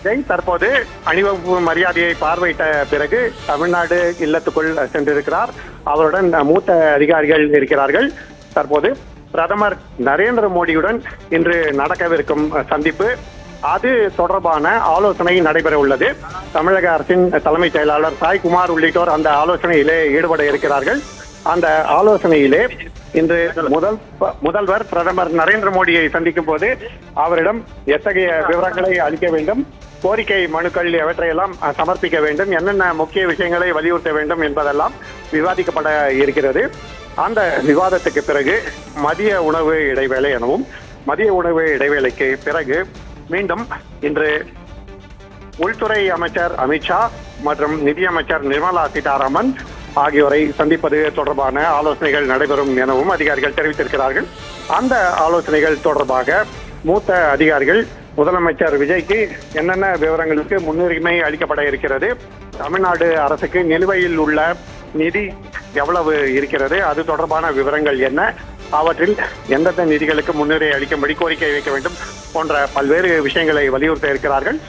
தற்போது அணிவகுப்பு மரியாதையை பார்வையிட்ட பிறகு தமிழ்நாடு இல்லத்துக்குள் சென்றிருக்கிறார். அவருடன் மூத்த அதிகாரிகள் இருக்கிறார்கள். தற்போது பிரதமர் நரேந்திர மோடியுடன் இன்று நடக்கவிருக்கும் சந்திப்பு, அது தொடர்பான ஆலோசனை நடைபெற உள்ளது. தமிழக அரசின் தலைமைச் செயலாளர் சாய்குமார் உள்ளிட்டோர் அந்த ஆலோசனையிலே ஈடுபட இருக்கிறார்கள். அந்த ஆலோசனையிலே இன்று முதல்வர் பிரதமர் நரேந்திர மோடியை சந்திக்கும் போது அவரிடம் எத்தகைய விவரங்களை அளிக்க வேண்டும், கோரிக்கை மனுக்கள் எவற்றையெல்லாம் சமர்ப்பிக்க வேண்டும், என்னென்ன முக்கிய விஷயங்களை வலியுறுத்த வேண்டும் என்பதெல்லாம் விவாதிக்கப்பட இருக்கிறது. அந்த விவாதத்துக்கு பிறகு மதிய உணவு இடைவேளை எனவும், மதிய உணவு இடைவேளைக்கு பிறகு மீண்டும் இன்று உள்துறை அமைச்சர் அமித்ஷா மற்றும் நிதியமைச்சர் நிர்மலா சீதாராமன் ஆகியோரை சந்திப்பது தொடர்பான ஆலோசனைகள் நடைபெறும் எனவும் அதிகாரிகள் தெரிவித்திருக்கிறார்கள். அந்த ஆலோசனைகள் தொடர்பாக மூத்த அதிகாரிகள் முதலமைச்சர் விஜய்க்கு என்னென்ன விவரங்களுக்கு முன்னுரிமை அளிக்கப்பட இருக்கிறது, தமிழ்நாடு அரசுக்கு நிலுவையில் உள்ள நிதி எவ்வளவு இருக்கிறது, அது தொடர்பான விவரங்கள் என்ன, அவற்றில் எந்தெந்த நிதிகளுக்கு முன்னுரிமை அளிக்கும்படி கோரிக்கை வைக்க வேண்டும் போன்ற பல்வேறு விஷயங்களை வலியுறுத்த இருக்கிறார்கள்.